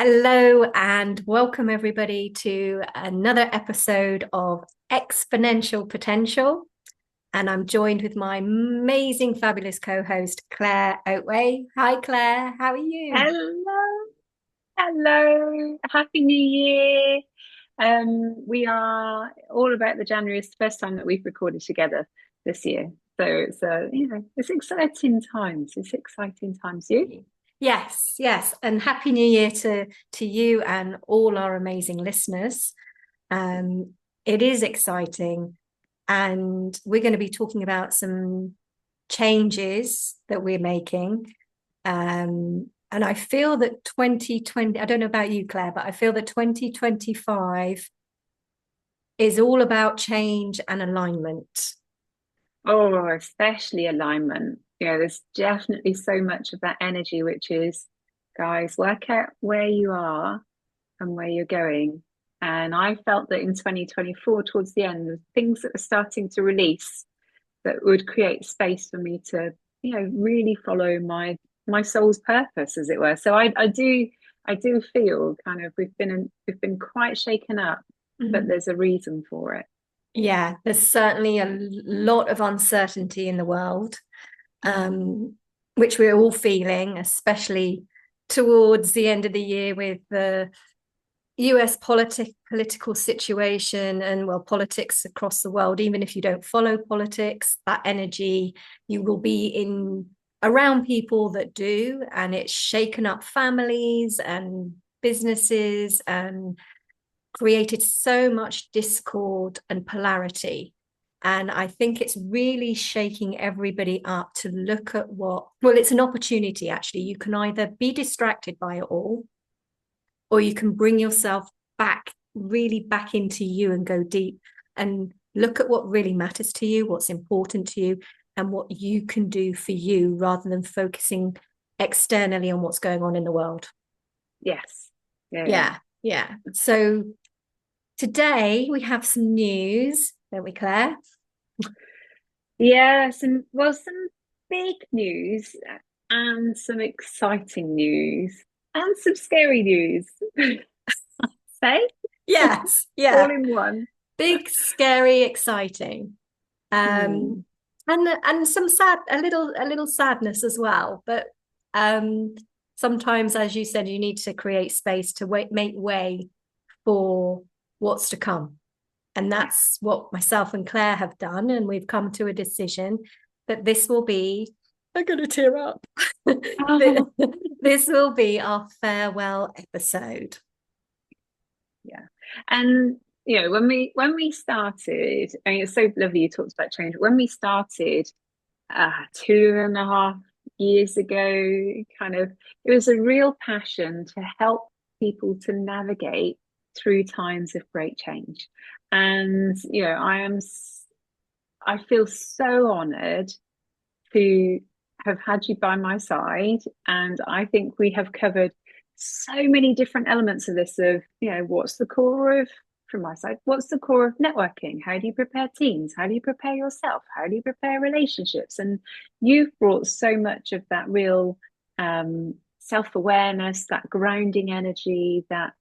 Hello and welcome everybody to another episode of Exponential Potential. And I'm joined with my amazing, fabulous co-host, Claire Oatway. Hi, Claire. How are you? Hello, hello, Happy New Year. We are all about the January. It's the first time that we've recorded together this year. So it's exciting times. It's exciting times. You? Yes, yes. And Happy New Year to you and all our amazing listeners. Um, it is exciting. And we're going to be talking about some changes that we're making. And I feel that 2020, I don't know about you, Claire, but I feel that 2025 is all about change and alignment. Oh, especially alignment. There's definitely so much of that energy, which is, guys, work out where you are and where you're going. And I felt that in 2024, towards the end, the things that were starting to release that would create space for me to, really follow my soul's purpose, as it were. So I do feel kind of we've been quite shaken up, but Mhm. there's a reason for it. Yeah, there's certainly a lot of uncertainty in the world, um, which we're all feeling, especially towards the end of the year with the US political situation and well politics across the world. Even if you don't follow politics, that energy you will be in around people that do, and it's shaken up families and businesses and created so much discord and polarity. And I think it's really shaking everybody up to look at well, it's an opportunity actually. You can either be distracted by it all, or you can bring yourself back, really back into you and go deep and look at what really matters to you, what's important to you, and what you can do for you rather than focusing externally on what's going on in the world. Yes. Yeah. Yeah, yeah. So today we have some news, don't we, Claire? Yeah, some big news and some exciting news and some scary news. Say, Yes, all yeah. in one. Big, scary, exciting. Hmm. Um, and some a little sadness as well. But um, sometimes, as you said, you need to create space to make way for what's to come, and Yeah. that's what myself and Claire have done, and we've come to a decision that this will be. I'm going to tear up. This will be our farewell episode. Yeah. And when we started, I mean, it's so lovely you talked about change. When we started 2.5 years ago, kind of, it was a real passion to help people to navigate through times of great change. And I feel so honored to have had you by my side. And I think we have covered so many different elements of this of, what's the core of, from my side, what's the core of networking? How do you prepare teams? How do you prepare yourself? How do you prepare relationships? And you've brought so much of that real self-awareness, that grounding energy, that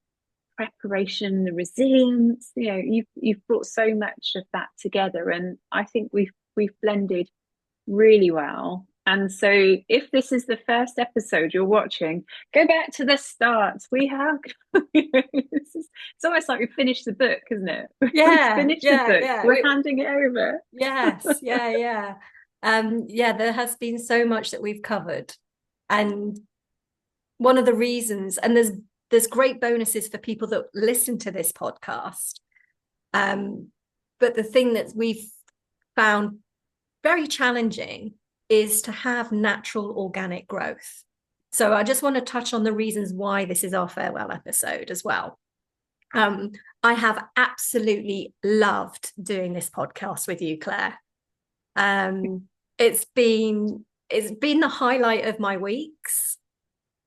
preparation, the resilience. You've brought so much of that together. And I think we've blended really well. And so, if this is the first episode you're watching, go back to the start. We have, it's almost like we finished the book, isn't it? We've Yeah, finished the yeah, book, yeah. we're handing it over. Yes, yeah, yeah. Yeah, there has been so much that we've covered. And one of the reasons, and there's great bonuses for people that listen to this podcast. Um, but the thing that we've found very challenging is to have natural organic growth. So I just want to touch on the reasons why this is our farewell episode as well. Um, I have absolutely loved doing this podcast with you, Claire. Um, it's been the highlight of my weeks.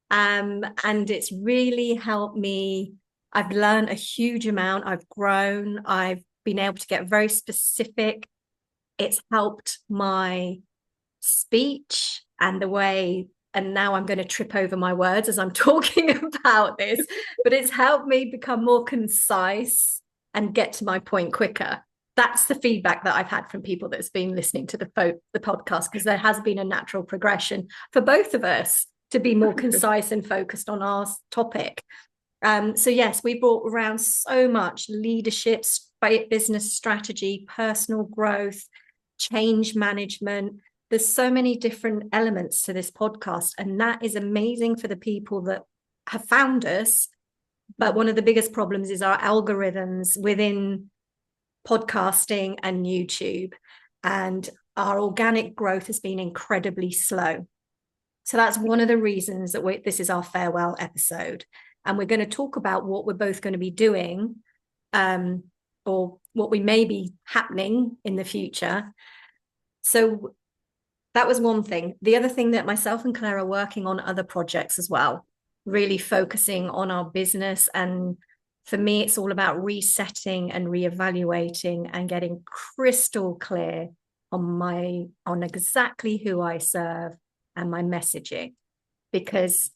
And it's really helped me. I've learned a huge amount. I've grown. I've been able to get very specific. It's helped my speech and the way and now I'm going to trip over my words as I'm talking about this, but it's helped me become more concise and get to my point quicker. That's the feedback that I've had from people that's been listening to the podcast, because there has been a natural progression for both of us to be more concise and focused on our topic. So yes, we brought around so much leadership, business strategy, personal growth, change management. There's so many different elements to this podcast, and that is amazing for the people that have found us. But one of the biggest problems is our algorithms within podcasting and YouTube, and our organic growth has been incredibly slow. So that's one of the reasons that this is our farewell episode, and we're going to talk about what we're both going to be doing, or what we may be happening in the future. So that was one thing. The other thing, that myself and Claire are working on other projects as well, really focusing on our business. And for me, it's all about resetting and reevaluating and getting crystal clear on exactly who I serve and my messaging, because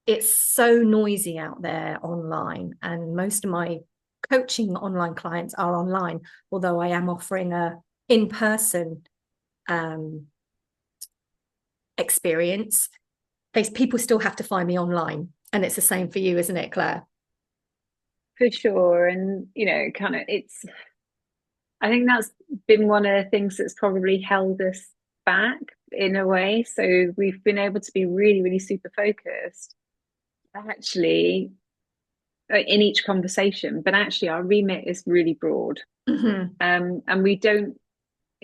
it's so noisy out there online, and most of my coaching online clients are online, although I am offering a in-person experience. People still have to find me online, and it's the same for you, isn't it, Claire? For sure. And I think that's been one of the things that's probably held us back in a way. So we've been able to be really, really super focused actually in each conversation, but actually our remit is really broad. Mm-hmm. And we don't,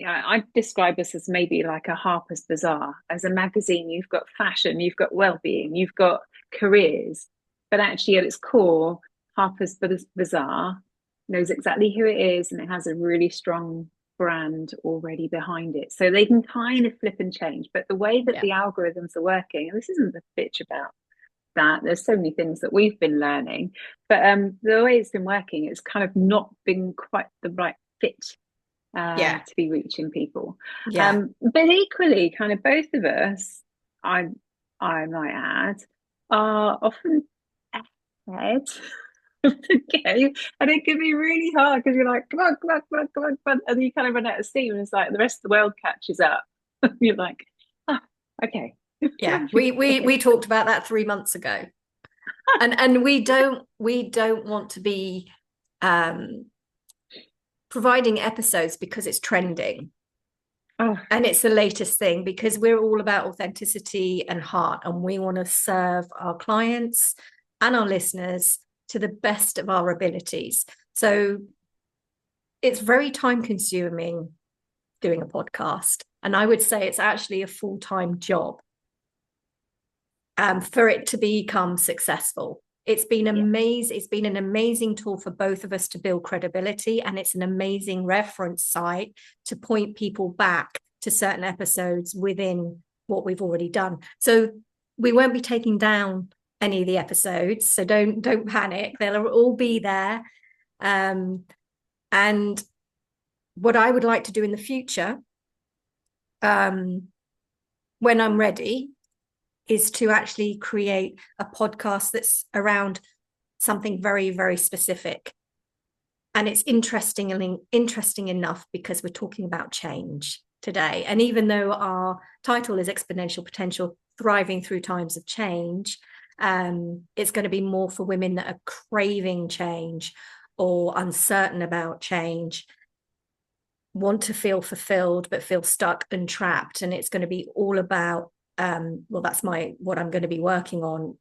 I describe us as maybe like a Harper's Bazaar. As a magazine, you've got fashion, you've got well-being, you've got careers, but actually at its core, Harper's Bazaar knows exactly who it is, and it has a really strong brand already behind it. So they can kind of flip and change, but the way that the algorithms are working, and this isn't the pitch about that, there's so many things that we've been learning, but the way it's been working, it's kind of not been quite the right fit to be reaching people. But equally, kind of both of us, I might add, are often ahead of the game, and it can be really hard because you're like, come on, come on, come on, come on, come on, and you kind of run out of steam, and it's like the rest of the world catches up. You're like, okay. We talked about that 3 months ago, and we don't want to be providing episodes because it's trending. And it's the latest thing, because we're all about authenticity and heart, and we want to serve our clients and our listeners to the best of our abilities. So it's very time consuming doing a podcast, and I would say it's actually a full-time job for it to become successful. It's been amazing. It's been an amazing tool for both of us to build credibility, and it's an amazing reference site to point people back to certain episodes within what we've already done. So we won't be taking down any of the episodes, so don't panic. They'll all be there. And what I would like to do in the future, when I'm ready, is to actually create a podcast that's around something very, very specific. And it's interesting enough because we're talking about change today. And even though our title is Exponential Potential, Thriving Through Times of Change, it's going to be more for women that are craving change or uncertain about change, want to feel fulfilled but feel stuck and trapped. And it's going to be all about that's what I'm going to be working on,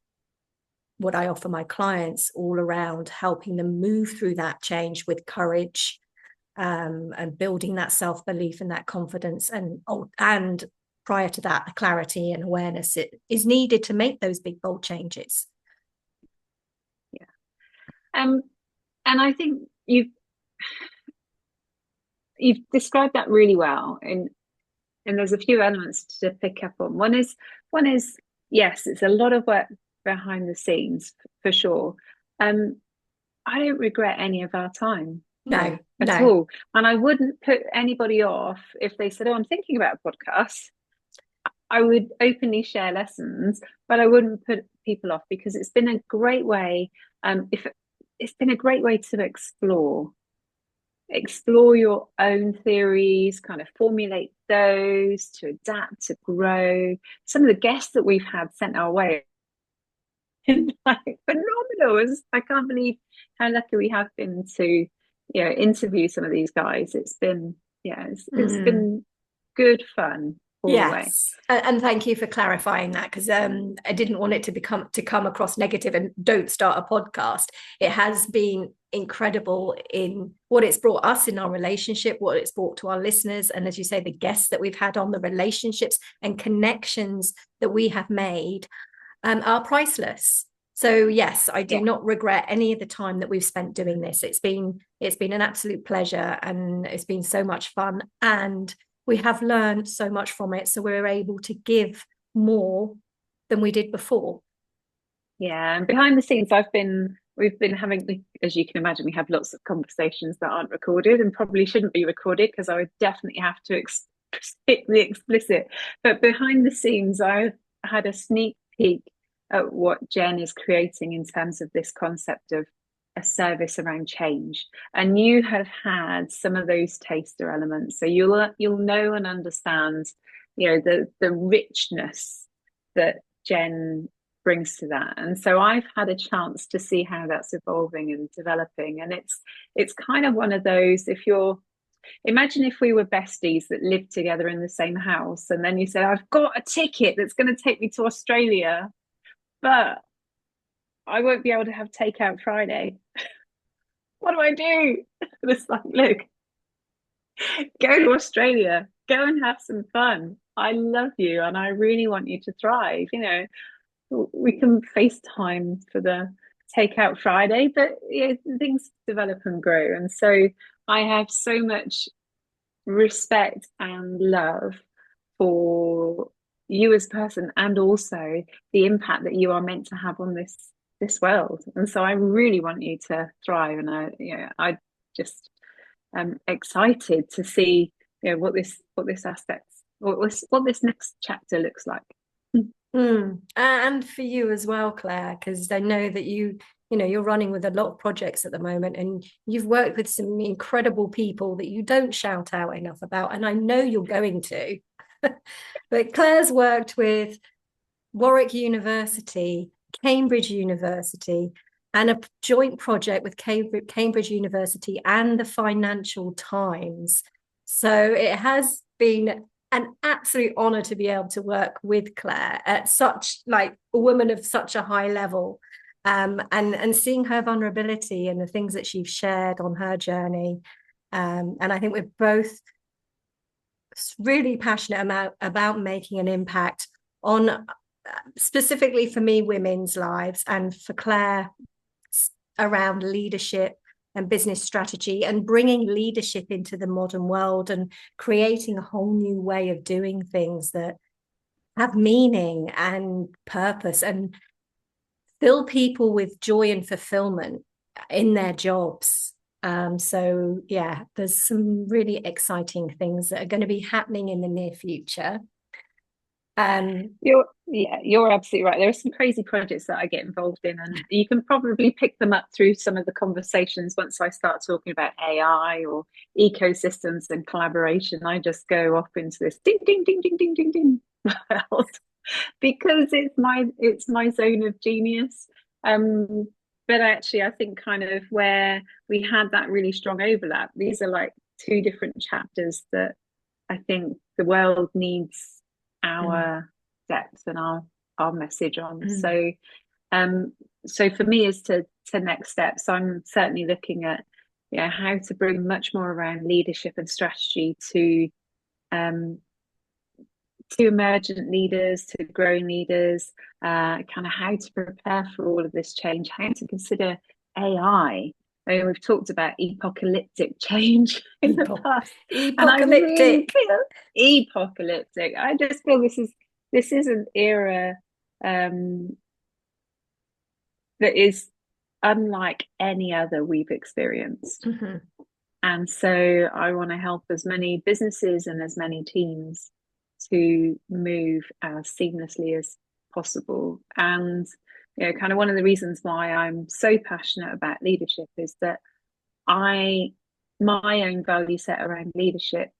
what I offer my clients, all around helping them move through that change with courage, and building that self-belief and that confidence, and prior to that, the clarity and awareness it is needed to make those big bold changes. And I think you've described that really well, and there's a few elements to pick up on. One is yes, it's a lot of work behind the scenes for sure. I don't regret any of our time. No, at all. And I wouldn't put anybody off if they said, "Oh, I'm thinking about a podcast." I would openly share lessons, but I wouldn't put people off, because it's been a great way. If it's been a great way to explore your own theories, kind of formulate those, to adapt, to grow. Some of the guests that we've had sent our way, like phenomenal. I can't believe how lucky we have been to, interview some of these guys. It's been, it's been good fun all the way. Yes, and thank you for clarifying that, because I didn't want it to come across negative and don't start a podcast. It has been incredible in what it's brought us in our relationship, what it's brought to our listeners, and as you say, the guests that we've had on, the relationships and connections that we have made are priceless. So yes, I do not regret any of the time that we've spent doing this. It's been an absolute pleasure, and it's been so much fun, and we have learned so much from it, so we're able to give more than we did before. Yeah, and behind the scenes, we've been having, as you can imagine, we have lots of conversations that aren't recorded and probably shouldn't be recorded, because I would definitely have to stick the explicit. But behind the scenes, I've had a sneak peek at what Jen is creating in terms of this concept of a service around change, and you have had some of those taster elements, so you'll know and understand, the richness that Jen brings to that. And so I've had a chance to see how that's evolving and developing, and it's kind of one of those, imagine if we were besties that lived together in the same house, and then you said, I've got a ticket that's going to take me to Australia, but I won't be able to have takeout Friday. What do I do? It's like, look, go to Australia, go and have some fun. I love you and I really want you to thrive. We can FaceTime for the takeout Friday, but things develop and grow. And so I have so much respect and love for you as a person, and also the impact that you are meant to have on this world. And so I really want you to thrive, and I just am excited to see what this next chapter looks like. And for you as well, Claire, because I know that you're running with a lot of projects at the moment, and you've worked with some incredible people that you don't shout out enough about, and I know you're going to. But Claire's worked with Warwick University, Cambridge University, and a joint project with Cambridge University and the Financial Times. So it has been an absolute honor to be able to work with Claire at such, like, a woman of such a high level, and seeing her vulnerability and the things that she's shared on her journey. And I think we're both really passionate about making an impact on, specifically for me, women's lives, and for Claire around leadership and business strategy, and bringing leadership into the modern world and creating a whole new way of doing things that have meaning and purpose and fill people with joy and fulfillment in their jobs. So yeah, there's some really exciting things that are going to be happening in the near future. You're absolutely right. There are some crazy projects that I get involved in, and you can probably pick them up through some of the conversations. Once I start talking about AI or ecosystems and collaboration, I just go off into this ding ding ding ding ding ding ding world, because it's my zone of genius. But actually, I think kind of where we had that really strong overlap, these are like two different chapters that I think the world needs our depth and our message on. So for me, as to next steps, I'm certainly looking at how to bring much more around leadership and strategy to emergent leaders, to growing leaders, kind of how to prepare for all of this change, how to consider AI. I mean, we've talked about apocalyptic change in the past. Apocalyptic. Apocalyptic. I just feel this is an era that is unlike any other we've experienced. And so I want to help as many businesses and as many teams to move as seamlessly as possible. And kind of one of the reasons why I'm so passionate about leadership is that my own value set around leadership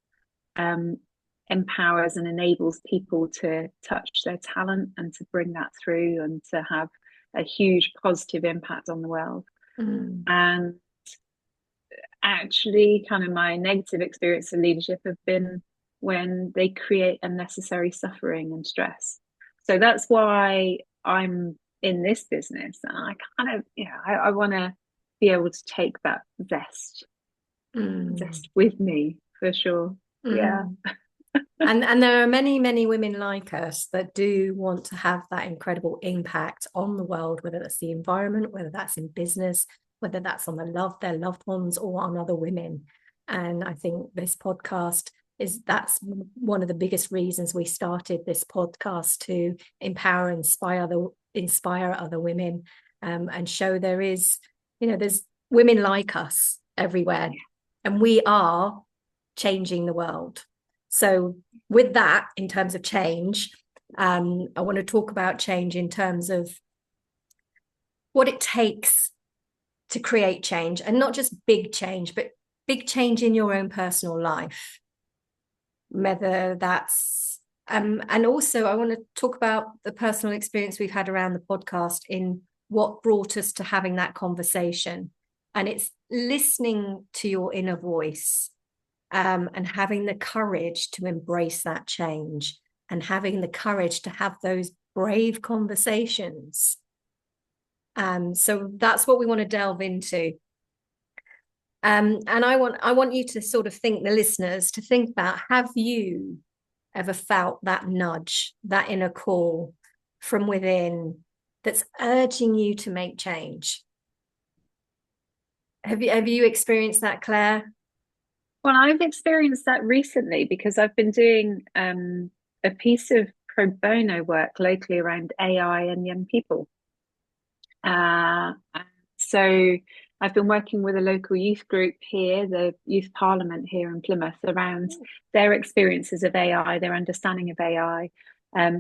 empowers and enables people to touch their talent and to bring that through and to have a huge positive impact on the world. And actually, kind of my negative experience in leadership have been when they create unnecessary suffering and stress. So that's why I'm in this business, and I kind of, I want to be able to take that zest with me for sure. Yeah. And there are many, many women like us that do want to have that incredible impact on the world, whether that's the environment, whether that's in business, whether that's on their loved ones, or on other women. And I think this podcast that's one of the biggest reasons we started this podcast, to empower and inspire other women, and show there's women like us everywhere, and we are changing the world. So with that, in terms of change, I want to talk about change in terms of what it takes to create change, and not just big change, but big change in your own personal life. Whether that's, and also I want to talk about the personal experience we've had around the podcast in what brought us to having that conversation. And it's listening to your inner voice, and having the courage to embrace that change, and having the courage to have those brave conversations. So that's what we want to delve into. And I want you to sort of think, the listeners, to think about, have you ever felt that nudge, that inner call from within that's urging you to make change? Have you experienced that, Claire? Well, I've experienced that recently because I've been doing a piece of pro bono work locally around AI and young people. So I've been working with a local youth group here, the Youth Parliament here in Plymouth, around their experiences of AI, their understanding of AI,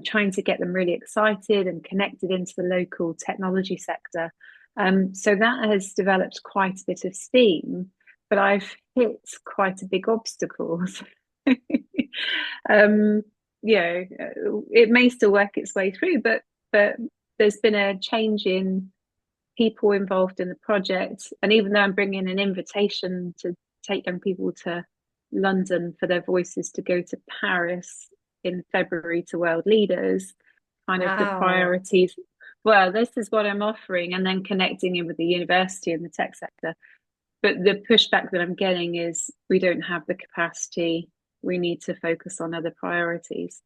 trying to get them really excited and connected into the local technology sector. So that has developed quite a bit of steam, but I've hit quite a big obstacle. It may still work its way through, but there's been a change in people involved in the project. And even though I'm bringing an invitation to take young people to London for their voices to go to Paris in February to world leaders, kind of the priorities. Well, this is what I'm offering, and then connecting in with the university and the tech sector. But the pushback that I'm getting is, we don't have the capacity. We need to focus on other priorities.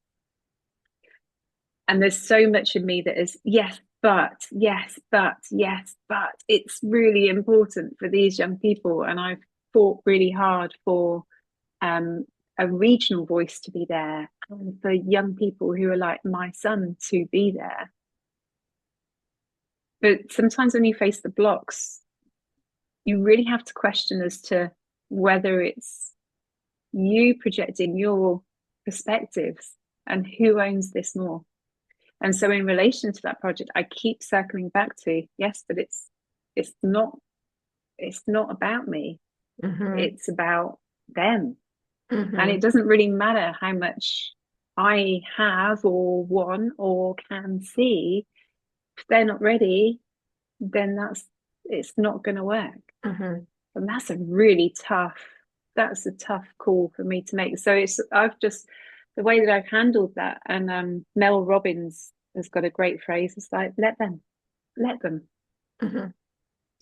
And there's so much in me that is, yes, but it's really important for these young people. And I've fought really hard for a regional voice to be there, and for young people who are like my son to be there. But sometimes when you face the blocks, you really have to question as to whether it's you projecting your perspectives and who owns this more. And so in relation to that project, I keep circling back to, yes, but it's not about me. It's about them. And it doesn't really matter how much I have or want or can see. If they're not ready, then it's not going to work. And that's a tough call for me to make. So the way that I've handled that, and Mel Robbins has got a great phrase. It's like, let them,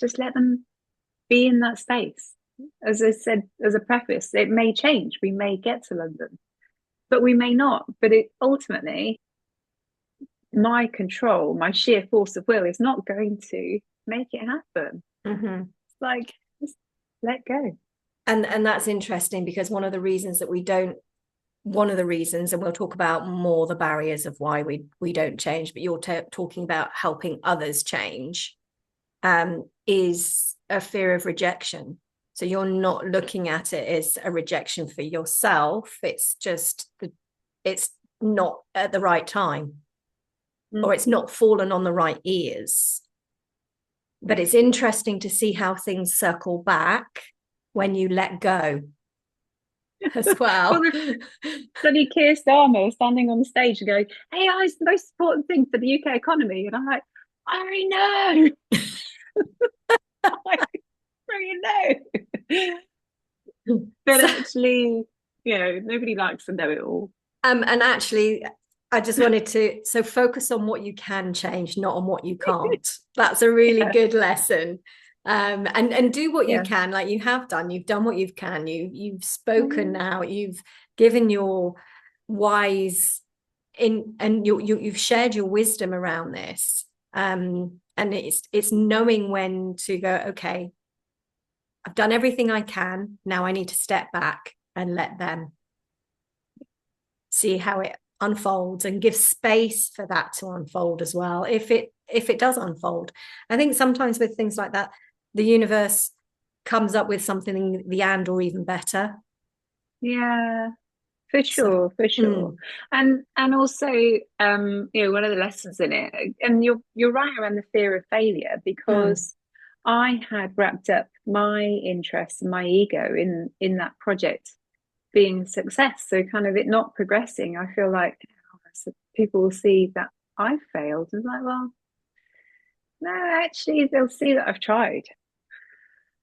just let them be in that space. As I said, as a preface, it may change. We may get to London, but we may not. But ultimately, my control, my sheer force of will is not going to make it happen. It's like, just let go. And that's interesting, because one of the reasons, and we'll talk about more the barriers of why we don't change, but you're talking about helping others change, is a fear of rejection. So you're not looking at it as a rejection for yourself. It's just it's not at the right time, Mm. or it's not fallen on the right ears. But it's interesting to see how things circle back when you let go as Well, well. the bloody Keir Starmer standing on the stage and going, AI is the most important thing for the UK economy. And I'm like, I know. I really know. But So, actually, nobody likes to know it all. and actually, I just wanted to focus on what you can change, not on what you can't. That's a really Yeah. good lesson. And do what you Yeah. can, like you have done. You've done what you can. You've spoken now. You've given your wise and you've shared your wisdom around this. And it's knowing when to go, okay, I've done everything I can. Now I need to step back and let them see how it unfolds and give space for that to unfold as well, if it does unfold. I think sometimes with things like that, the universe comes up with something the or even better. Yeah, for So sure, for sure. And also, one of the lessons in it, and you're right around the fear of failure, because I had wrapped up my interest and my ego in that project being a success. So kind of it not progressing, I feel like people will see that I failed and like, well, no, actually they'll see that I've tried.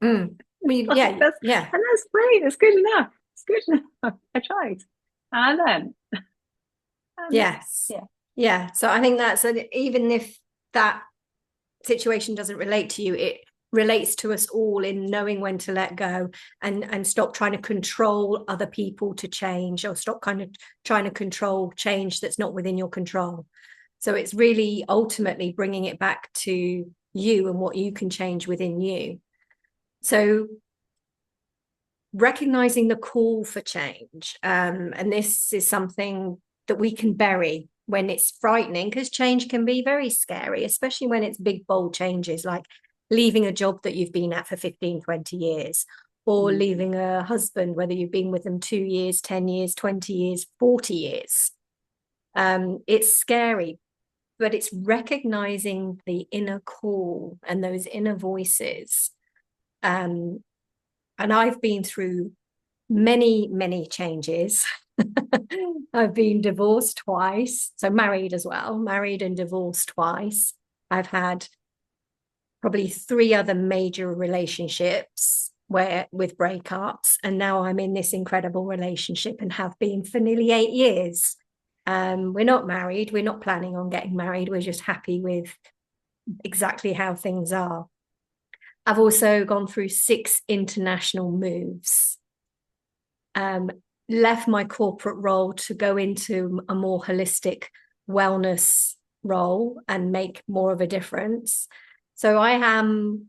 Well, Like, yeah, that's yeah, and that's great. It's good enough. It's good enough. I tried. And I learned. And yes, yeah. yeah. So I think that's even if that situation doesn't relate to you, it relates to us all in knowing when to let go and stop trying to control other people to change, or stop kind of trying to control change that's not within your control. So it's really ultimately bringing it back to you and what you can change within you. So recognizing the call for change, and this is something that we can bury when it's frightening, because change can be very scary, especially when it's big, bold changes like leaving a job that you've been at for 15, 20 years, or Mm. leaving a husband, whether you've been with them 2 years, 10 years, 20 years, 40 years. It's scary, but it's recognizing the inner call and those inner voices. And I've been through many, many changes. I've been divorced twice, so married as well, married and divorced twice. I've had probably 3 other major relationships where with breakups, and now I'm in this incredible relationship and have been for nearly 8 years. We're not married, we're not planning on getting married, we're just happy with exactly how things are. I've also gone through 6 international moves, left my corporate role to go into a more holistic wellness role and make more of a difference. So I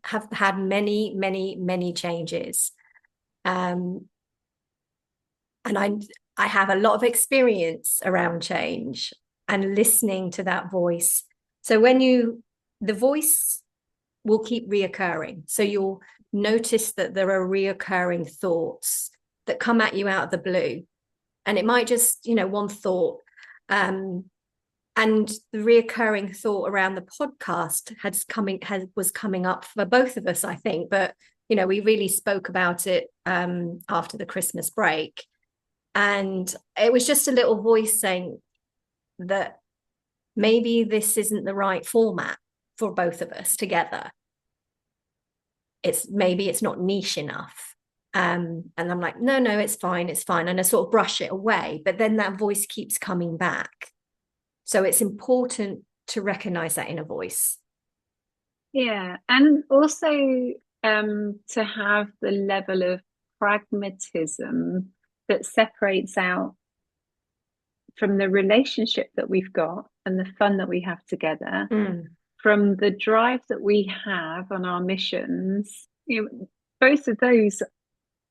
have had many, many, many changes. And I have a lot of experience around change and listening to that voice. So the voice will keep reoccurring. So you'll notice that there are reoccurring thoughts that come at you out of the blue. And it might just, one thought. And the reoccurring thought around the podcast was coming up for both of us, I think. But, we really spoke about it after the Christmas break. And it was just a little voice saying that maybe this isn't the right format for both of us together. Maybe it's not niche enough. And I'm like, no, it's fine. And I sort of brush it away. But then that voice keeps coming back. So it's important to recognize that inner voice. Yeah. And also to have the level of pragmatism that separates out from the relationship that we've got and the fun that we have together, from the drive that we have on our missions. Both of those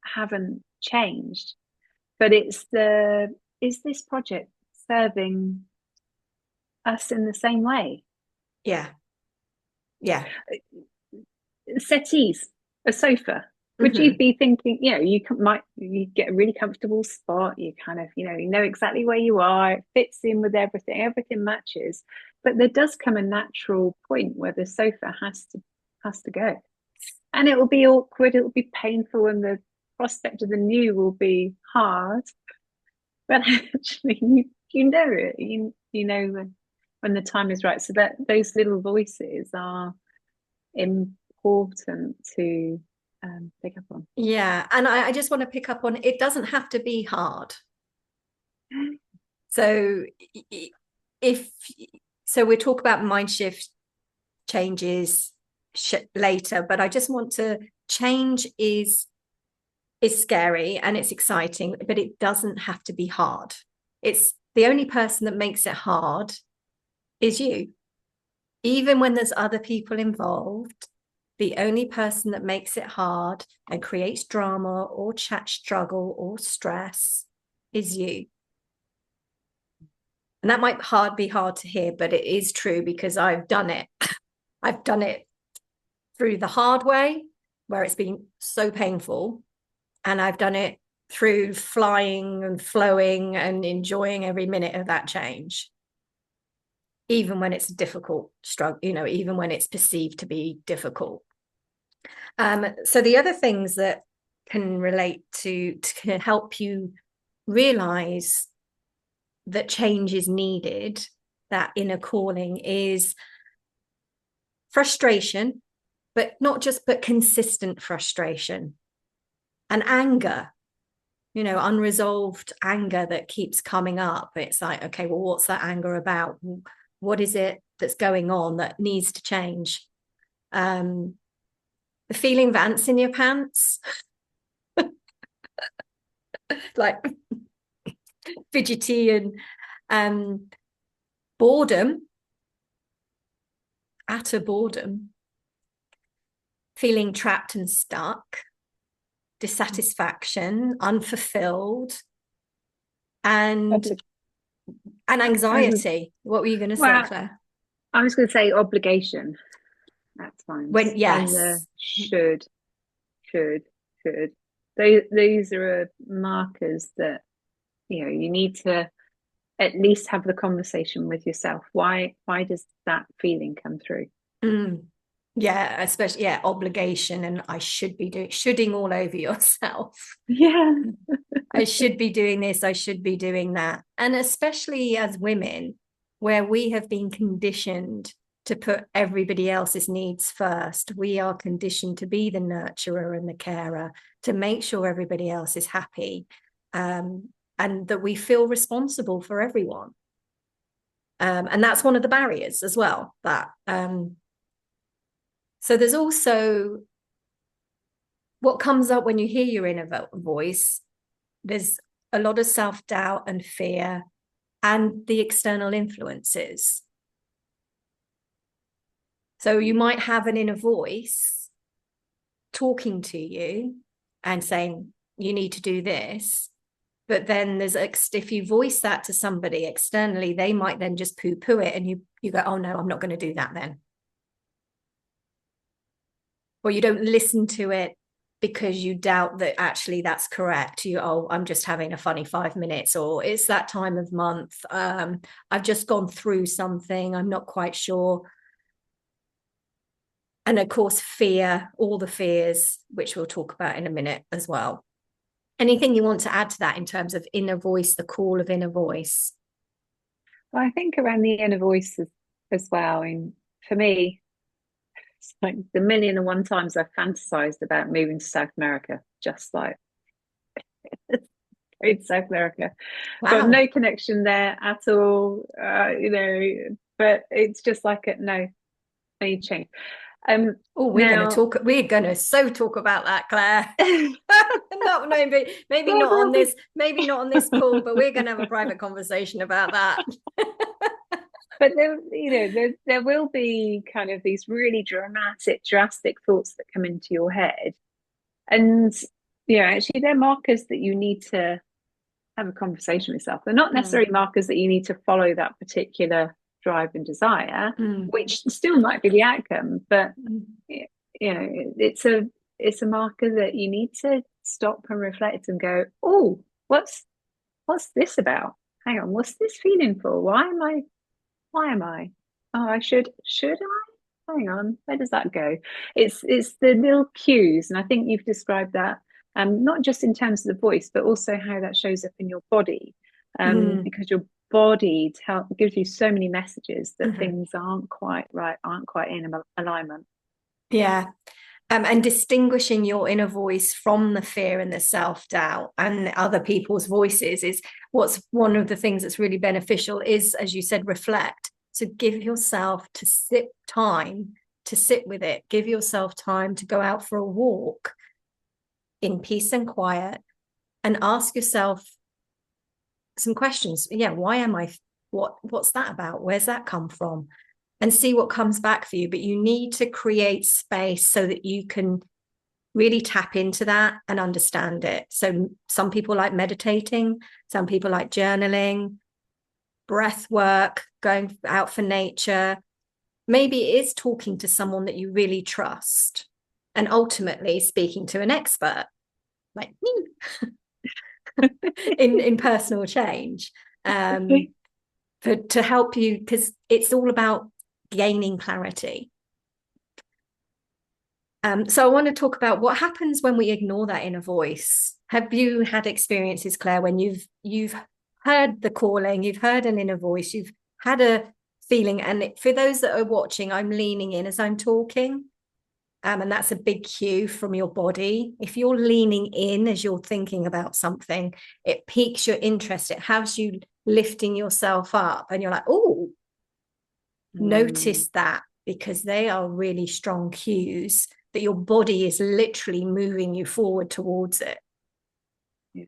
haven't changed, but is this project serving us in the same way? Yeah. Settees, a sofa, Would you be thinking, you get a really comfortable spot, you kind of, you know exactly where you are, it fits in with everything matches. But there does come a natural point where the sofa has to go. And it will be awkward, it will be painful, and the prospect of the new will be hard. But actually you know it. You know when the time is right. So that those little voices are important to pick up on. Yeah. And I just want to pick up on, it doesn't have to be hard. So we'll talk about mind shift changes later, but I just want to, change is scary and it's exciting, but it doesn't have to be hard. It's the only person that makes it hard is you. Even when there's other people involved, the only person that makes it hard and creates drama or chat struggle or stress is you. And that might be hard to hear, but it is true, because I've done it. I've done it through the hard way, where it's been so painful. And I've done it through flying and flowing and enjoying every minute of that change. Even when it's a difficult struggle, even when it's perceived to be difficult. So the other things that can relate to help you realize that change is needed, that inner calling, is frustration, but consistent frustration, and anger, unresolved anger that keeps coming up. It's like, okay, well, what's that anger about? What is it that's going on that needs to change? The feeling of ants in your pants, like fidgety, and boredom, utter boredom, feeling trapped and stuck, dissatisfaction, unfulfilled, and anxiety. What were you going to say, Claire? I was going to say obligation. That's fine. Yes. And should. Those are markers that you need to at least have the conversation with yourself. Why does that feeling come through? Yeah, especially obligation, and I should be shoulding all over yourself. Yeah. I should be doing this, I should be doing that. And especially as women, where we have been conditioned to put everybody else's needs first. We are conditioned to be the nurturer and the carer, to make sure everybody else is happy, and that we feel responsible for everyone. And that's one of the barriers as well. That so there's also what comes up when you hear your inner voice. There's a lot of self-doubt and fear, and the external influences. So you might have an inner voice talking to you and saying, you need to do this. But then if you voice that to somebody externally, they might then just poo-poo it, and you go, oh no, I'm not going to do that then. Or you don't listen to it because you doubt that actually that's correct. I'm just having a funny 5 minutes, or it's that time of month. I've just gone through something, I'm not quite sure. And of course, fear, all the fears, which we'll talk about in a minute as well. Anything you want to add to that in terms of inner voice, the call of inner voice? Well, I think around the inner voice as well. And for me, it's like the 1,000,001 times I've fantasized about moving to South America, just like in South America. Wow. Got no connection there at all, but it's just like no change. We're going to talk about that, Claire. maybe not on this call, but we're going to have a private conversation about that. But there will be kind of these really drastic thoughts that come into your head, and actually they're markers that you need to have a conversation with yourself. They're not necessarily markers that you need to follow that particular drive and desire, which still might be the outcome, but it's it's a marker that you need to stop and reflect and go, oh, what's this about? Hang on, what's this feeling for? Why am I? Oh, should I? Hang on, where does that go? It's the little cues, and I think you've described that, not just in terms of the voice, but also how that shows up in your body, because your body gives you so many messages that things aren't quite right, aren't quite in alignment. Yeah. And distinguishing your inner voice from the fear and the self-doubt and other people's voices is what's one of the things that's really beneficial is, as you said, reflect. So give yourself time to sit with it. Give yourself time to go out for a walk in peace and quiet and ask yourself some questions. Yeah, why am I, what's that about? Where's that come from? And see what comes back for you. But you need to create space so that you can really tap into that and understand it. So some people like meditating, some people like journaling, breath work, going out for nature. Maybe it is talking to someone that you really trust, and ultimately speaking to an expert like me in personal change, to help you, because it's all about gaining clarity. So I want to talk about what happens when we ignore that inner voice. Have you had experiences, Claire, when you've heard the calling, you've heard an inner voice, you've had a feeling, and for those that are watching, I'm leaning in as I'm talking, and that's a big cue from your body. If you're leaning in as you're thinking about something, it piques your interest. It has you lifting yourself up, and you're like, oh, notice that, because they are really strong cues that your body is literally moving you forward towards it. Yeah.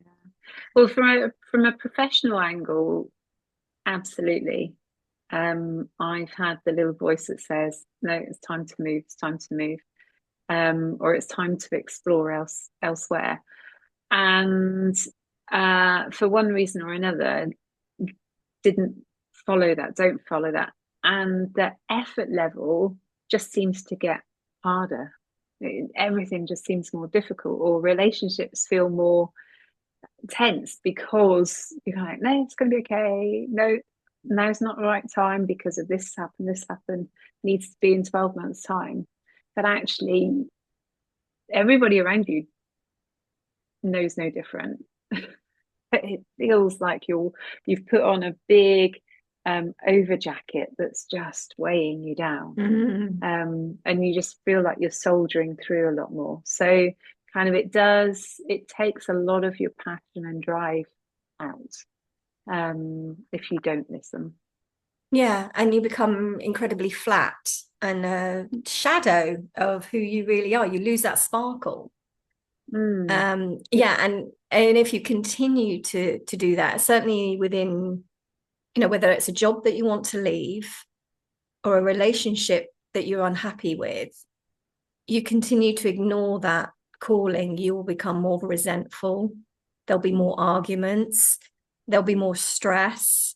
Well, from a professional angle, absolutely. I've had the little voice that says, no, it's time to move, it's time to move. Or it's time to explore elsewhere. And for one reason or another, don't follow that. And the effort level just seems to get harder. Everything just seems more difficult, or relationships feel more tense because you're like, no, it's going to be okay. No, now's not the right time because of this happened, needs to be in 12 months' time. But actually, everybody around you knows no different. It feels like you've put on a big over jacket that's just weighing you down, and you just feel like you're soldiering through a lot more. So kind of it takes a lot of your passion and drive out, if you don't listen. Yeah, and you become incredibly flat and a shadow of who you really are. You lose that sparkle. Yeah, and if you continue to do that, certainly within, whether it's a job that you want to leave or a relationship that you're unhappy with, you continue to ignore that calling, you will become more resentful. There'll be more arguments. There'll be more stress.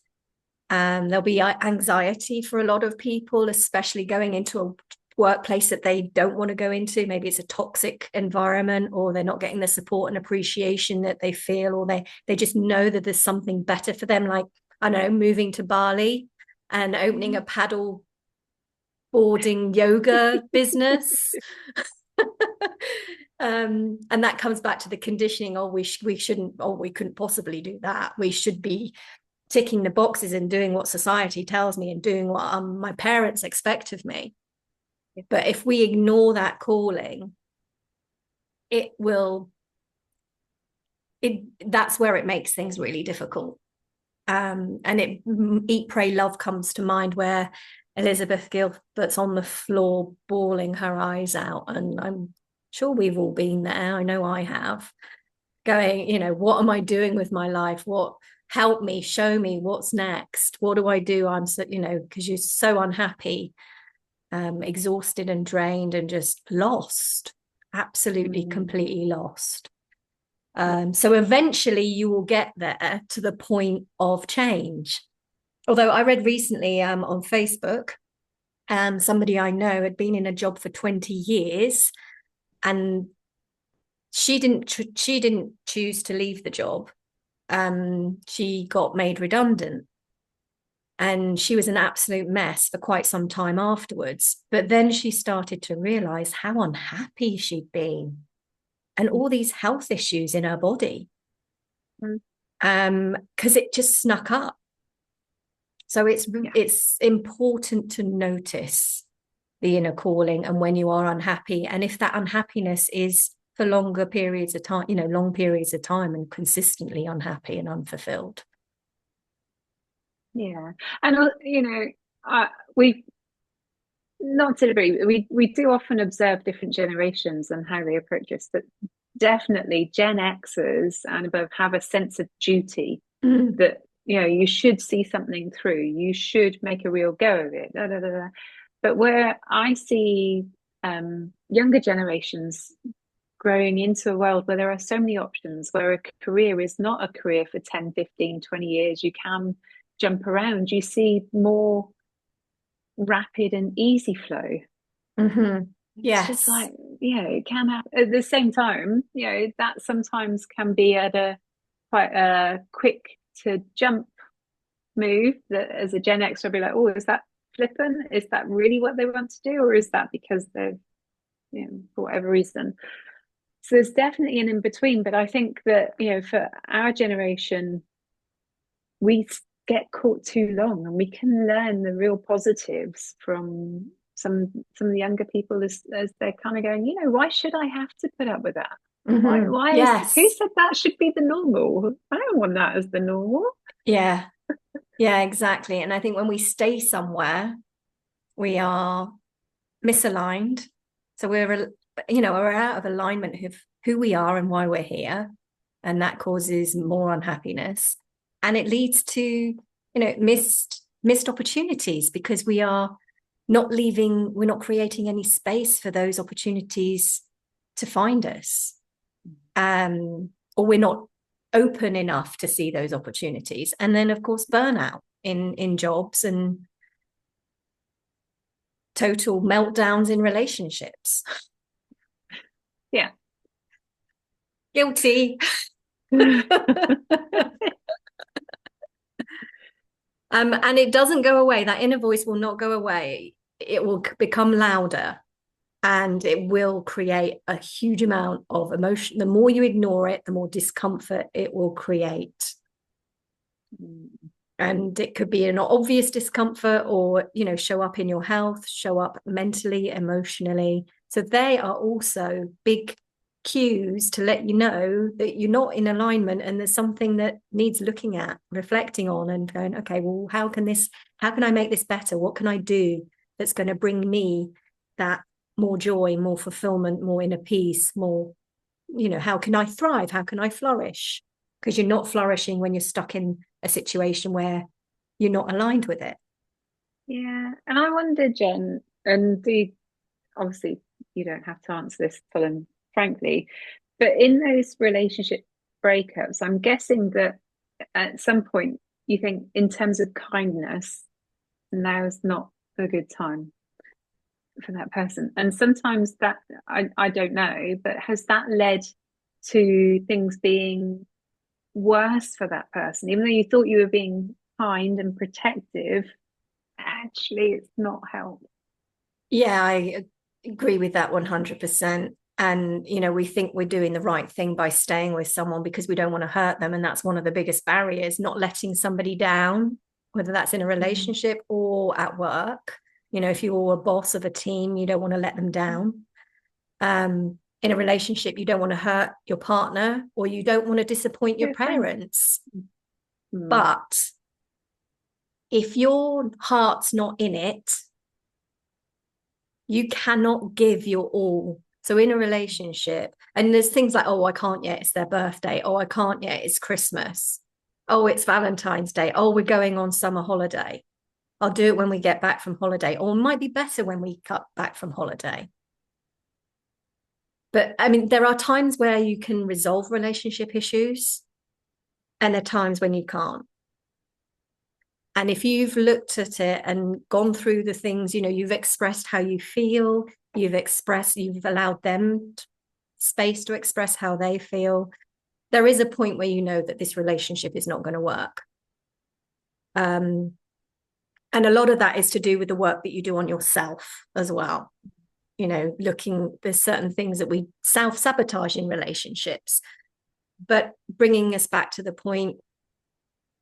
There'll be anxiety for a lot of people, especially going into a workplace that they don't want to go into. Maybe it's a toxic environment, or they're not getting the support and appreciation that they feel, or they just know that there's something better for them, like, I don't know, moving to Bali and opening a paddle boarding yoga business. And that comes back to the conditioning. We shouldn't, we couldn't possibly do that. We should be ticking the boxes and doing what society tells me and doing what my parents expect of me. But if we ignore that calling, that's where it makes things really difficult. And Eat, Pray, Love comes to mind, where Elizabeth Gilbert's on the floor bawling her eyes out, and I'm sure we've all been there. I know I have, going, what am I doing with my life? Help me, show me what's next. What do I do? I'm so, because you're so unhappy, exhausted and drained and just lost, absolutely, completely lost. So eventually you will get there to the point of change. Although I read recently on Facebook, somebody I know had been in a job for 20 years, and she didn't choose to leave the job. She got made redundant, and she was an absolute mess for quite some time afterwards. But then she started to realize how unhappy she'd been and all these health issues in her body, because it just snuck up. So it's important to notice the inner calling and when you are unhappy, and if that unhappiness is for longer periods of time, long periods of time, and consistently unhappy and unfulfilled. Yeah. And we, not to agree, we do often observe different generations and how they approach this, but definitely Gen Xers and above have a sense of duty that you should see something through, you should make a real go of it. But where I see younger generations growing into a world where there are so many options, where a career is not a career for 10, 15, 20 years, you can jump around, you see more rapid and easy flow. Yes. It's just like, it can happen at the same time, that sometimes can be at quite a quick to jump move that as a Gen X, I'll be like, oh, is that flippant? Is that really what they want to do? Or is that because they've, for whatever reason? So there's definitely an in between. But I think that, for our generation, we get caught too long, and we can learn the real positives from some of the younger people as they're kind of going, why should I have to put up with that? Why Yes. Who said that should be the normal? I don't want that as the normal. Yeah, exactly. And I think when we stay somewhere, we are misaligned. So we're out of alignment of who we are and why we're here. And that causes more unhappiness. And it leads to, missed opportunities, because we are we're not creating any space for those opportunities to find us. Or we're not open enough to see those opportunities. And then, of course, burnout in jobs and total meltdowns in relationships. Yeah. Guilty. And it doesn't go away. That inner voice will not go away. It will become louder, and it will create a huge amount of emotion. The more you ignore it, the more discomfort it will create. And it could be an obvious discomfort, or, show up in your health, show up mentally, emotionally. So they are also big cues to let you know that you're not in alignment, and there's something that needs looking at, reflecting on, and going, okay, well, how can I make this better? What can I do that's going to bring me that more joy, more fulfillment, more inner peace, more, how can I thrive? How can I flourish? Because you're not flourishing when you're stuck in a situation where you're not aligned with it. Yeah. And I wonder, Jen, and obviously you don't have to answer this full and frankly, but in those relationship breakups, I'm guessing that at some point you think, in terms of kindness, now is not a good time for that person. And sometimes that, I don't know, but has that led to things being worse for that person? Even though you thought you were being kind and protective, actually it's not helped. Yeah, I agree with that 100%. And, we think we're doing the right thing by staying with someone because we don't want to hurt them. And that's one of the biggest barriers, not letting somebody down, whether that's in a relationship or at work. If you're a boss of a team, you don't want to let them down. In a relationship, you don't want to hurt your partner, or you don't want to disappoint your parents. But if your heart's not in it, you cannot give your all. So in a relationship, and there's things like, oh, I can't yet, it's their birthday. Oh, I can't yet, it's Christmas. Oh, it's Valentine's Day. Oh, we're going on summer holiday. I'll do it when we get back from holiday, or it might be better when we cut back from holiday. But I mean, there are times where you can resolve relationship issues, and there are times when you can't. And if you've looked at it and gone through the things, you've expressed how you feel, you've allowed them space to express how they feel, there is a point where you know that this relationship is not going to work. And a lot of that is to do with the work that you do on yourself as well. You know, there's certain things that we self-sabotage in relationships, but bringing us back to the point,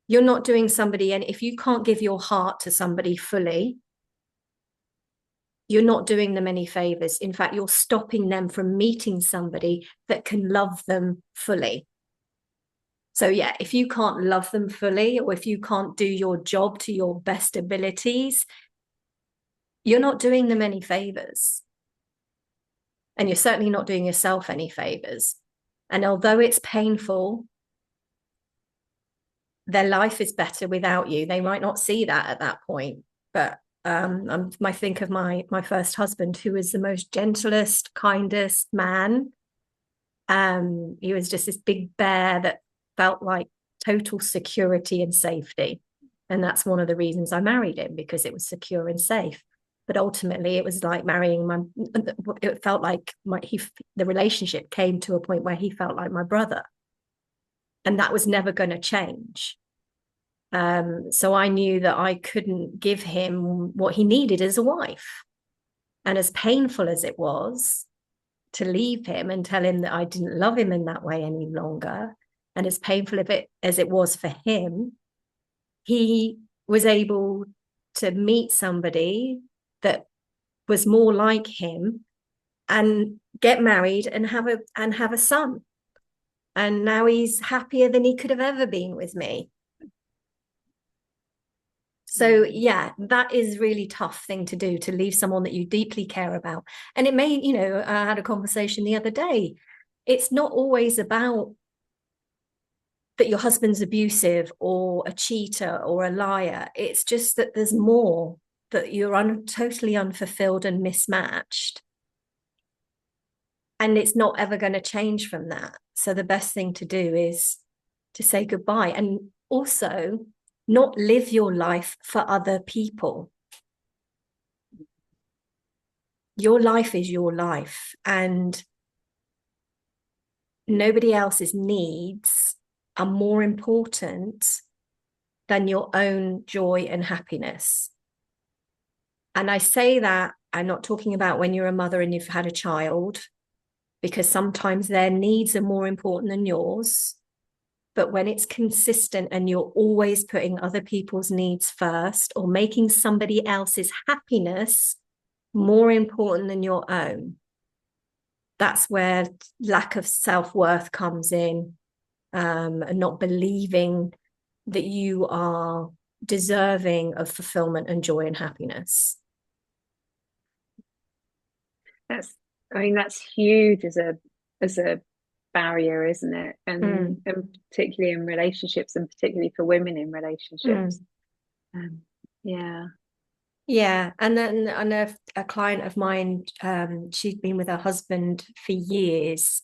you're not doing somebody, and if you can't give your heart to somebody fully, you're not doing them any favors. In fact, you're stopping them from meeting somebody that can love them fully. So yeah, if you can't love them fully, or if you can't do your job to your best abilities, you're not doing them any favors. And you're certainly not doing yourself any favors. And although it's painful, their life is better without you. They might not see that at that point, but I think of my first husband, who was the most gentlest, kindest man. He was just this big bear that felt like total security and safety. And that's one of the reasons I married him, because it was secure and safe. But ultimately, it was like it felt like the relationship came to a point where he felt like my brother. And that was never going to change. So I knew that I couldn't give him what he needed as a wife. And as painful as it was to leave him and tell him that I didn't love him in that way any longer, and as painful as it was for him, he was able to meet somebody that was more like him and get married and have a son. And now he's happier than he could have ever been with me. So yeah, that is really tough thing to do, to leave someone that you deeply care about. And it may, I had a conversation the other day. It's not always about that your husband's abusive or a cheater or a liar. It's just that there's more, that you're totally unfulfilled and mismatched. And it's not ever going to change from that. So the best thing to do is to say goodbye, and also not live your life for other people. Your life is your life, and nobody else's needs are more important than your own joy and happiness. And I say that, I'm not talking about when you're a mother and you've had a child, because sometimes their needs are more important than yours. But when it's consistent and you're always putting other people's needs first, or making somebody else's happiness more important than your own, that's where lack of self-worth comes in, and not believing that you are deserving of fulfillment and joy and happiness. That's huge as a barrier, isn't it? And particularly in relationships, and particularly for women in relationships. Yeah. And then I know a client of mine, she'd been with her husband for years,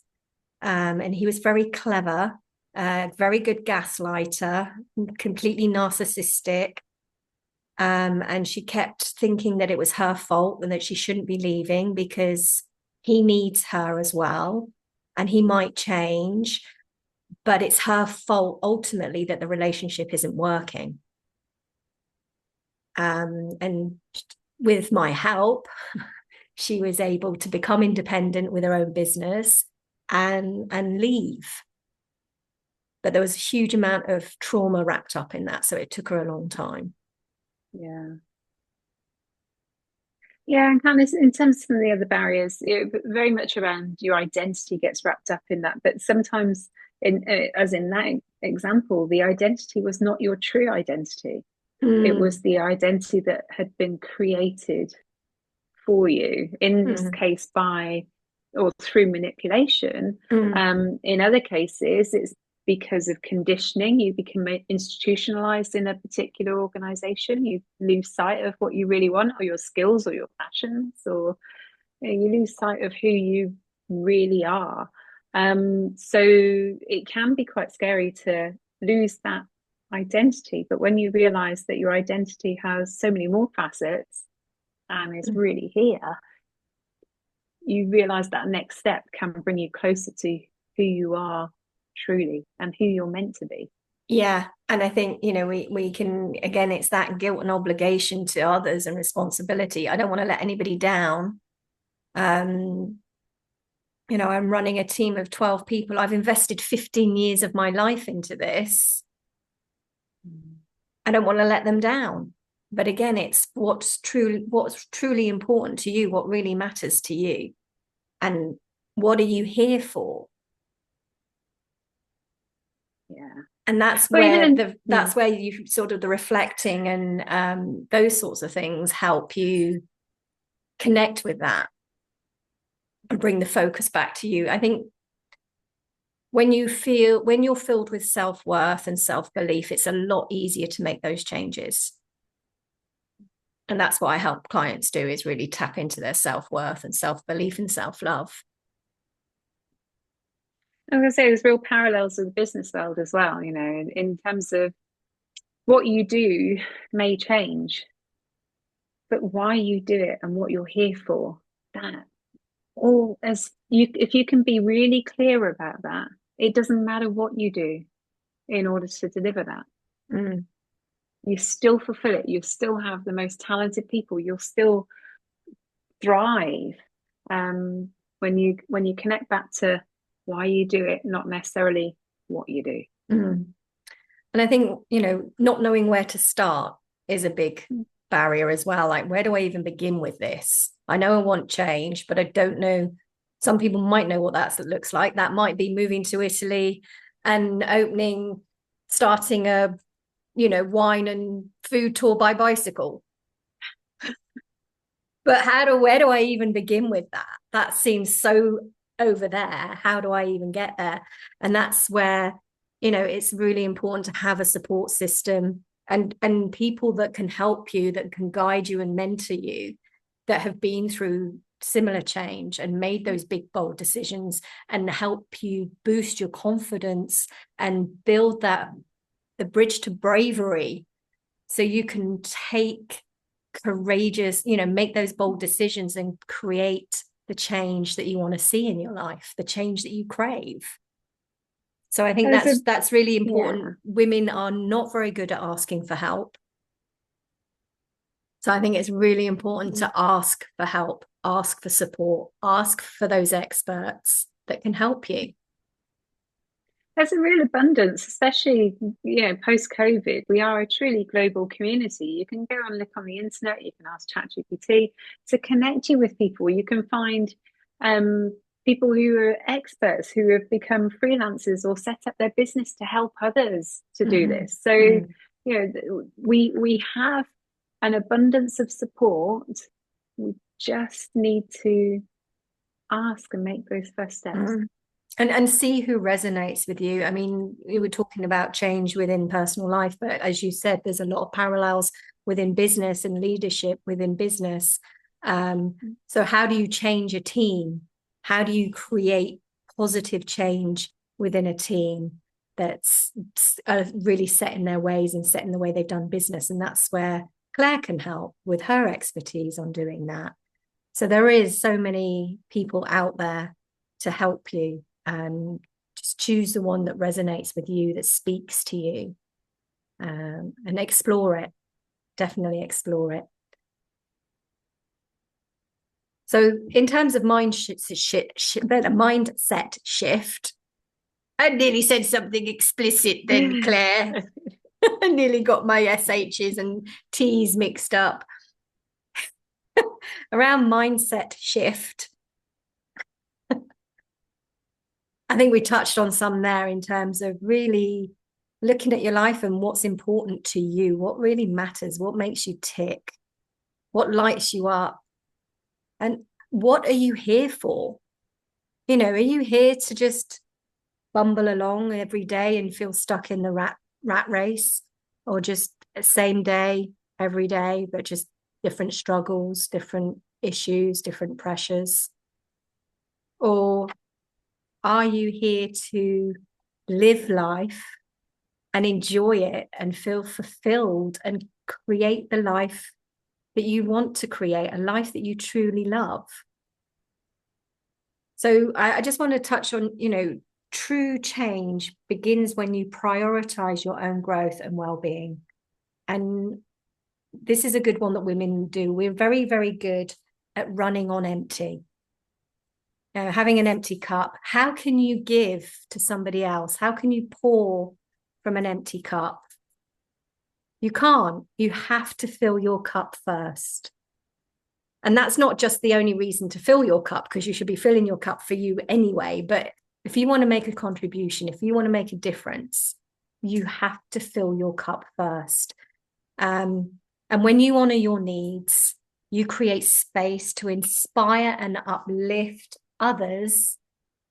and he was very clever, very good gaslighter, completely narcissistic. And she kept thinking that it was her fault and that she shouldn't be leaving because he needs her as well, and he might change, but it's her fault ultimately that the relationship isn't working. And with my help, she was able to become independent with her own business and leave. But there was a huge amount of trauma wrapped up in that, so it took her a long time. Yeah, and kind of in terms of some of the other barriers, very much around your identity gets wrapped up in that. But sometimes, as in that example, the identity was not your true identity. It was the identity that had been created for you, in this case by or through manipulation. In other cases, it's because of conditioning. You become institutionalized in a particular organization. You lose sight of what you really want, or your skills, or your passions, or you lose sight of who you really are. So it can be quite scary to lose that identity. But when you realize that your identity has so many more facets and is really here, you realize that next step can bring you closer to who you are truly and who you're meant to be. Yeah. And I think, we can, again, it's that guilt and obligation to others and responsibility. I don't want to let anybody down. I'm running a team of 12 people. I've invested 15 years of my life into this. I don't want to let them down. But again, it's what's truly important to you, what really matters to you. And what are you here for? Yeah. And that's where you sort of the reflecting and those sorts of things help you connect with that and bring the focus back to you. I think when you're filled with self-worth and self-belief, it's a lot easier to make those changes. And that's what I help clients do, is really tap into their self-worth and self-belief and self-love. I was going to say there's real parallels with the business world as well, in terms of what you do may change, but why you do it and what you're here for, that all if you can be really clear about that, it doesn't matter what you do in order to deliver that. You still fulfill it. You still have the most talented people. You'll still thrive when you connect back to why you do it, not necessarily what you do. And I think, not knowing where to start is a big barrier as well. Like, where do I even begin with this? I know I want change, but I don't know. Some people might know what that looks like. That might be moving to Italy and starting a, wine and food tour by bicycle. But where do I even begin with that? That seems so over there. How do I even get there? And that's where, it's really important to have a support system and people that can help you, that can guide you and mentor you, that have been through similar change and made those big, bold decisions, and help you boost your confidence and build the bridge to bravery, so you can take courageous, make those bold decisions and create the change that you want to see in your life, the change that you crave. So I think that's really important. Yeah. Women are not very good at asking for help. So I think it's really important to ask for help, ask for support, ask for those experts that can help you. There's a real abundance, especially, post-COVID. We are a truly global community. You can go and look on the internet. You can ask ChatGPT to connect you with people. You can find people who are experts, who have become freelancers or set up their business to help others to do this. So, we have an abundance of support. We just need to ask and make those first steps. And see who resonates with you. I mean, we were talking about change within personal life, but as you said, there's a lot of parallels within business and leadership within business. So how do you change a team? How do you create positive change within a team that's really set in their ways and set in the way they've done business? And that's where Claire can help with her expertise on doing that. So there is so many people out there to help you. Just choose the one that resonates with you, that speaks to you, and explore it. Definitely explore it. So in terms of mindset shift, I nearly said something explicit then, Claire. I nearly got my SHs and Ts mixed up. Around mindset shift, I think we touched on some there in terms of really looking at your life and what's important to you, what really matters, what makes you tick, what lights you up, and what are you here for? Are you here to just bumble along every day and feel stuck in the rat race, or just same day every day, but just different struggles, different issues, different pressures? Or are you here to live life and enjoy it and feel fulfilled and create the life that you want to create, a life that you truly love? So I just want to touch on, true change begins when you prioritize your own growth and well-being. And this is a good one that women do. We're very, very good at running on empty. Having an empty cup. How can you give to somebody else? How can you pour from an empty cup? You can't. You have to fill your cup first. And that's not just the only reason to fill your cup, because you should be filling your cup for you anyway. But if you want to make a contribution, if you want to make a difference, you have to fill your cup first. And when you honor your needs, you create space to inspire and uplift others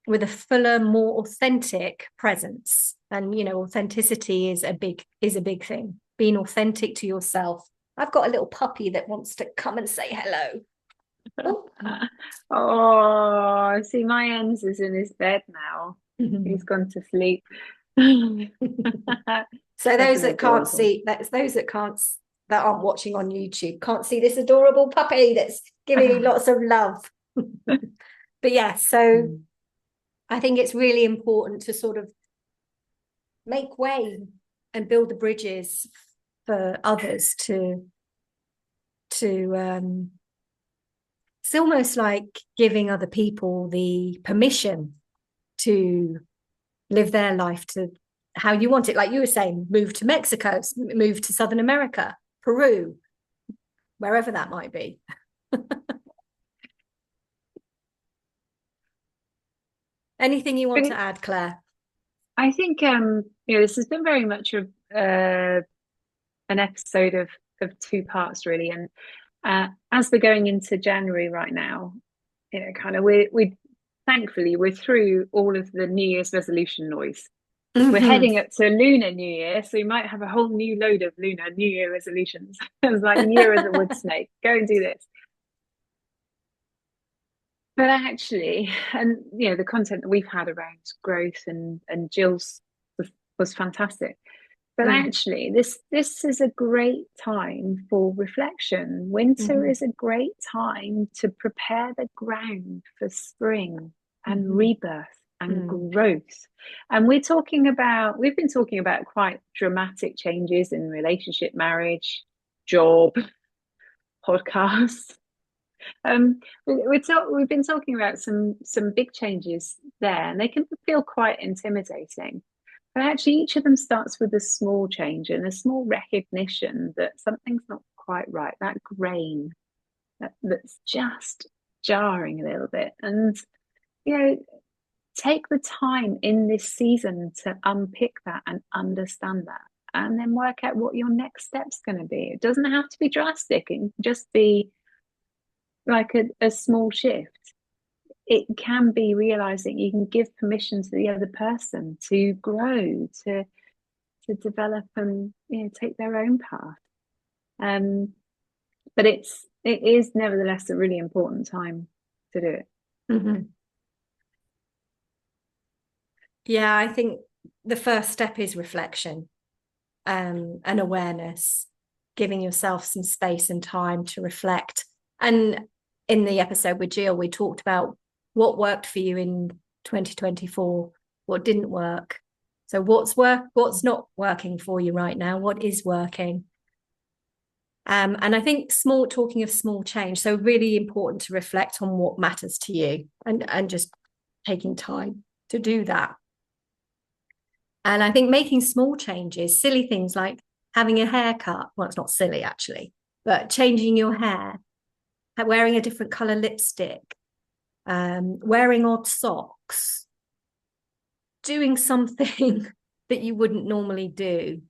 with a fuller, more authentic presence. And authenticity is a big thing. Being authentic to yourself. I've got a little puppy that wants to come and say hello. Oh, see, my ends is in his bed now. He's gone to sleep. So those that can't see, that aren't watching on YouTube can't see this adorable puppy that's giving me lots of love. But yeah, so I think it's really important to sort of make way and build the bridges for others to it's almost like giving other people the permission to live their life to how you want it. Like you were saying, move to Mexico, move to Southern America, Peru, wherever that might be. Anything you want to add, Claire? I think this has been very much an episode of two parts, really. And as we're going into January right now, kind of we thankfully we're through all of the New Year's resolution noise. We're heading up to Lunar New Year, so we might have a whole new load of Lunar New Year resolutions. It's like year of the wood snake. Go and do this. But actually, and the content that we've had around growth and Jill's was fantastic. But actually, this is a great time for reflection. Winter is a great time to prepare the ground for spring and rebirth and growth. And we've been talking about quite dramatic changes in relationship, marriage, job, podcasts. We've been talking about some big changes there, and they can feel quite intimidating. But actually, each of them starts with a small change and a small recognition that something's not quite right. That grain that's just jarring a little bit, and take the time in this season to unpick that and understand that, and then work out what your next step's going to be. It doesn't have to be drastic. It can just be like a small shift. It can be realizing you can give permission to the other person to grow, to develop and take their own path. But it is nevertheless a really important time to do it. Yeah, I think the first step is reflection and awareness, giving yourself some space and time to reflect. And in the episode with Jill, we talked about what worked for you in 2024, what didn't work. So what's not working for you right now? What is working? And I think talking of small change, so really important to reflect on what matters to you and just taking time to do that. And I think making small changes, silly things like having a haircut. Well, it's not silly actually, but changing your hair, wearing a different color lipstick, wearing odd socks, doing something that you wouldn't normally do.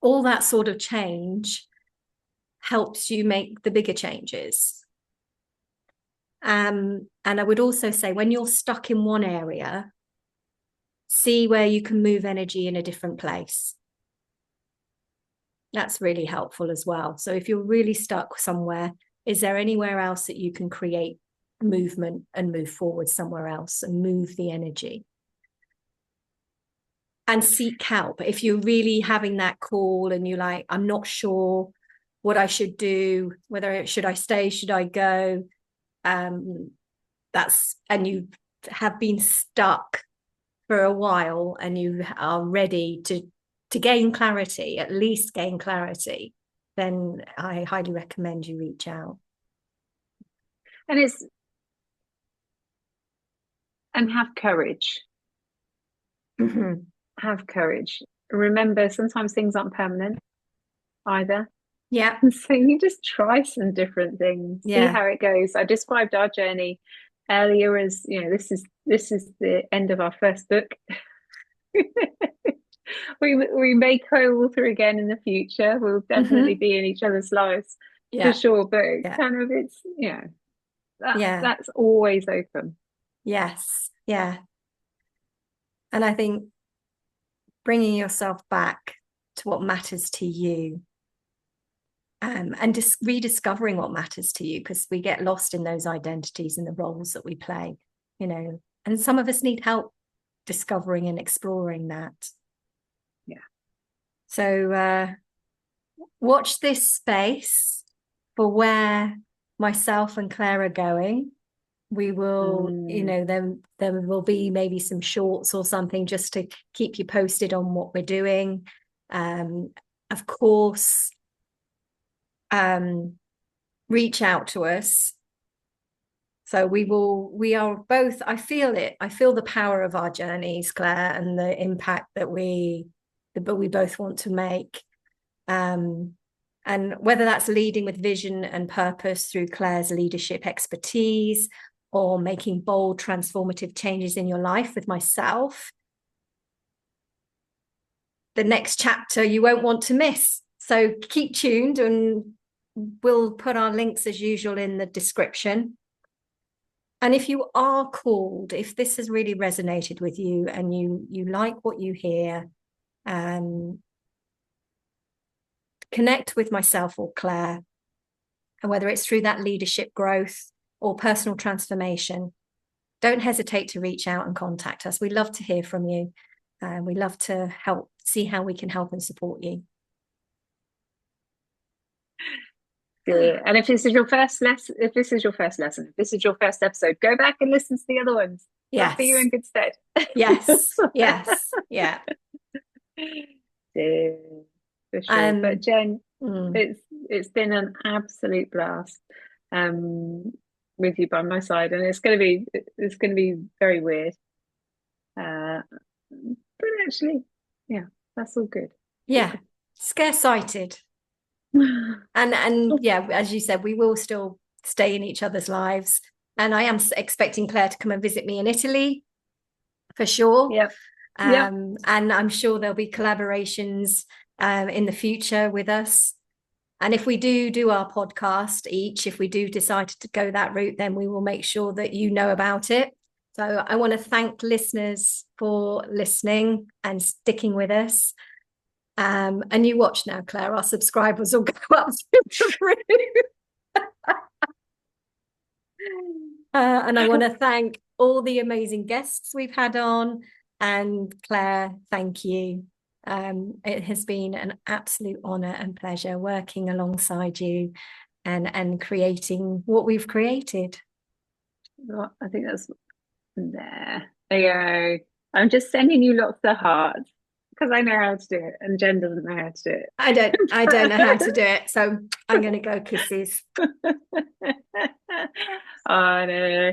All that sort of change helps you make the bigger changes. And I would also say when you're stuck in one area, see where you can move energy in a different place. That's really helpful as well. So if you're really stuck somewhere, is there anywhere else that you can create movement and move forward somewhere else and move the energy? And seek help. If you're really having that call and you're like, I'm not sure what I should do, should I stay, should I go? and you have been stuck for a while and you are ready to gain clarity, at least gain clarity, then I highly recommend you reach out. And have courage. Mm-hmm. Have courage. Remember, sometimes things aren't permanent either. Yeah. So you just try some different things, see how it goes. I described our journey earlier as, this is the end of our first book. we may co-author again in the future. We'll definitely be in each other's lives for sure. But kind of it's that's always open. Yes. Yeah. And I think bringing yourself back to what matters to you, and just rediscovering what matters to you, because we get lost in those identities and the roles that we play, and some of us need help discovering and exploring that. Yeah. So watch this space for where myself and Claire are going. We will, then there will be maybe some shorts or something just to keep you posted on what we're doing. Of course, reach out to us. So we are both, I feel the power of our journeys, Claire, and the impact that we both want to make. And whether that's leading with vision and purpose through Claire's leadership expertise, or making bold, transformative changes in your life with myself, the next chapter you won't want to miss. So keep tuned, and we'll put our links as usual in the description. And if you are called, if this has really resonated with you and you like what you hear, connect with myself or Claire, and whether it's through that leadership growth or personal transformation, don't hesitate to reach out and contact us. We love to hear from you. We love to see how we can help and support you. And if this is your first lesson, if this is your first episode, go back and listen to the other ones. Yes. For you in good stead. Yes. Yes. Yeah. Yeah, for sure. But Jen, it's been an absolute blast with you by my side, and it's going to be very weird, but actually, that's all good. Yeah, scare-sighted. and yeah, as you said, we will still stay in each other's lives, and I am expecting Claire to come and visit me in Italy for sure. And I'm sure there'll be collaborations in the future with us. And if we do our podcast if we do decide to go that route, then we will make sure that you know about it. So I want to thank listeners for listening and sticking with us. And you watch now, Claire, our subscribers will go up through the roof. And I want to thank all the amazing guests we've had on. And Claire, thank you. It has been an absolute honor and pleasure working alongside you and creating what we've created. Well, I think that's there you go. I'm just sending you lots of hearts because I know how to do it, and Jen doesn't know how to do it. I don't know how to do it, so I'm going to go kisses. Oh no.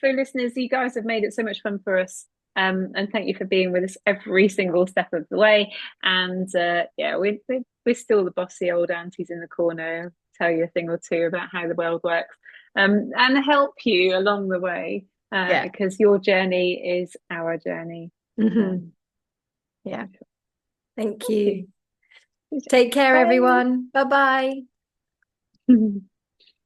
So listeners, you guys have made it so much fun for us. And thank you for being with us every single step of the way. And we're still the bossy old aunties in the corner, tell you a thing or two about how the world works, and help you along the way, because your journey is our journey. Yeah. Thank you. Take care, everyone. Bye-bye.